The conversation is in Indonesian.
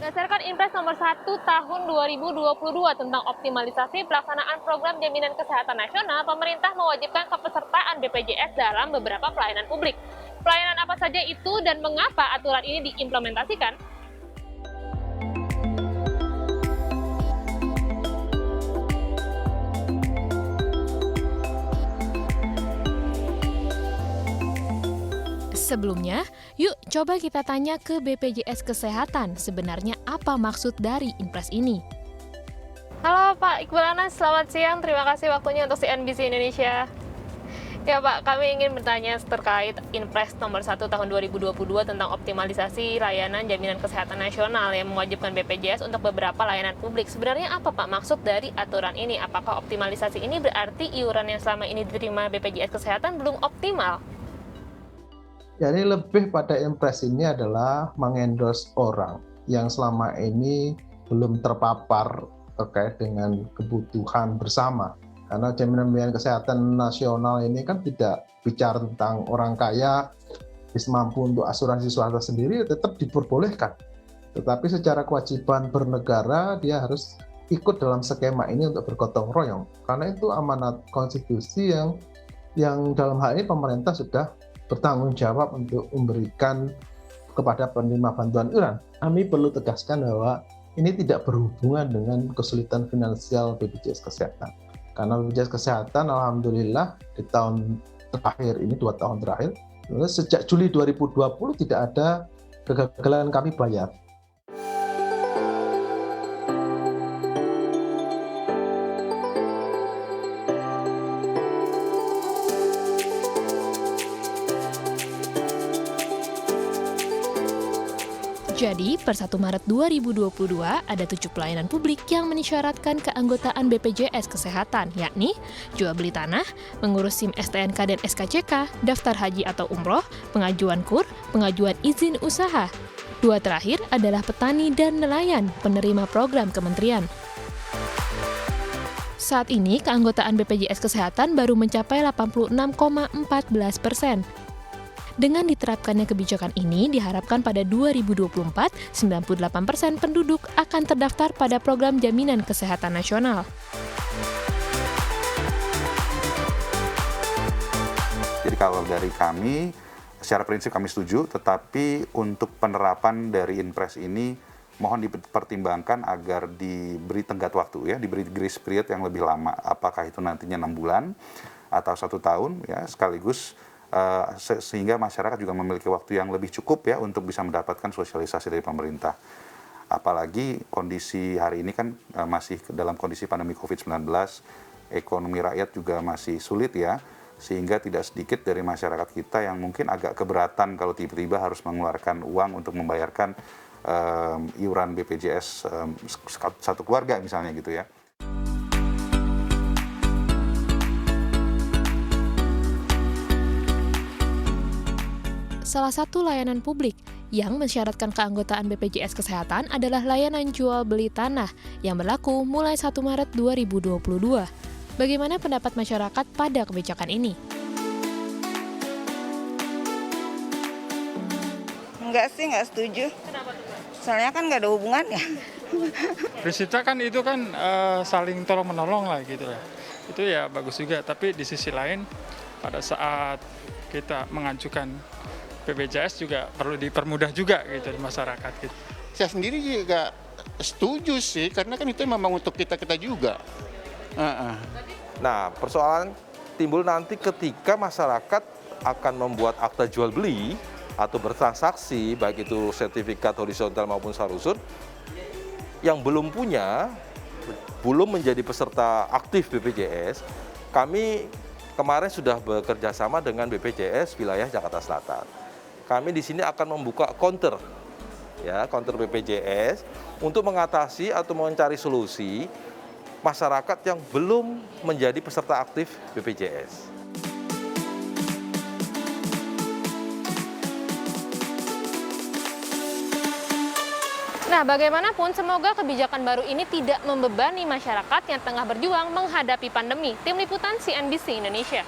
Berdasarkan Impres nomor 1 tahun 2022 tentang optimalisasi pelaksanaan program jaminan kesehatan nasional, pemerintah mewajibkan kepesertaan BPJS dalam beberapa pelayanan publik. Pelayanan apa saja itu dan mengapa aturan ini diimplementasikan? Sebelumnya, yuk coba kita tanya ke BPJS Kesehatan sebenarnya apa maksud dari Impres ini. Halo Pak Iqbal Anas, selamat siang. Terima kasih waktunya untuk CNBC Indonesia. Ya Pak, kami ingin bertanya terkait Impres nomor 1 tahun 2022 tentang optimalisasi layanan jaminan kesehatan nasional yang mewajibkan BPJS untuk beberapa layanan publik. Sebenarnya apa Pak maksud dari aturan ini? Apakah optimalisasi ini berarti iuran yang selama ini diterima BPJS Kesehatan belum optimal? Jadi lebih pada impres ini adalah mengendorse orang yang selama ini belum terpapar terkait dengan kebutuhan bersama. Karena jaminan kesehatan nasional ini kan tidak bicara tentang orang kaya bisa mampu untuk asuransi swasta sendiri, tetap diperbolehkan. Tetapi secara kewajiban bernegara dia harus ikut dalam skema ini untuk bergotong royong. Karena itu amanat konstitusi yang dalam hal ini pemerintah sudah bertanggung jawab untuk memberikan kepada penerima bantuan iuran. Kami perlu tegaskan bahwa ini tidak berhubungan dengan kesulitan finansial BPJS Kesehatan. Karena BPJS Kesehatan alhamdulillah di tahun terakhir ini 2 tahun terakhir, sejak Juli 2020 tidak ada kegagalan kami bayar. Jadi, per 1 Maret 2022 ada 7 pelayanan publik yang mensyaratkan keanggotaan BPJS Kesehatan, yakni jual beli tanah, mengurus SIM STNK dan SKCK, daftar haji atau umroh, pengajuan KUR, pengajuan izin usaha. 2 terakhir adalah petani dan nelayan, penerima program kementerian. Saat ini, keanggotaan BPJS Kesehatan baru mencapai 86,14%. Dengan diterapkannya kebijakan ini, diharapkan pada 2024, 98% penduduk akan terdaftar pada program jaminan kesehatan nasional. Jadi kalau dari kami, secara prinsip kami setuju, tetapi untuk penerapan dari Impres ini, mohon dipertimbangkan agar diberi tenggat waktu, ya, diberi grace period yang lebih lama. Apakah itu nantinya 6 bulan atau 1 tahun, ya, sekaligus sehingga masyarakat juga memiliki waktu yang lebih cukup ya untuk bisa mendapatkan sosialisasi dari pemerintah. Apalagi kondisi hari ini kan masih dalam kondisi pandemi COVID-19, ekonomi rakyat juga masih sulit ya, sehingga tidak sedikit dari masyarakat kita yang mungkin agak keberatan kalau tiba-tiba harus mengeluarkan uang untuk membayarkan iuran BPJS satu keluarga misalnya gitu ya. Salah satu layanan publik yang mensyaratkan keanggotaan BPJS Kesehatan adalah layanan jual beli tanah yang berlaku mulai 1 Maret 2022. Bagaimana pendapat masyarakat pada kebijakan ini? Enggak sih, enggak setuju. Kenapa tuh Pak? Soalnya kan nggak ada hubungannya. Prinsipnya kan itu kan saling tolong-menolong lah gitu ya. Itu ya bagus juga, tapi di sisi lain pada saat kita mengajukan BPJS juga perlu dipermudah juga gitu di masyarakat gitu. Saya sendiri juga setuju sih, karena kan itu memang untuk kita-kita juga. Nah, persoalan timbul nanti ketika masyarakat akan membuat akta jual beli atau bertransaksi, baik itu sertifikat horizontal maupun sarusur, yang belum punya, belum menjadi peserta aktif BPJS, kami kemarin sudah bekerja sama dengan BPJS wilayah Jakarta Selatan. Kami di sini akan membuka counter, ya, counter BPJS untuk mengatasi atau mencari solusi masyarakat yang belum menjadi peserta aktif BPJS. Nah, bagaimanapun semoga kebijakan baru ini tidak membebani masyarakat yang tengah berjuang menghadapi pandemi. Tim Liputan CNBC Indonesia.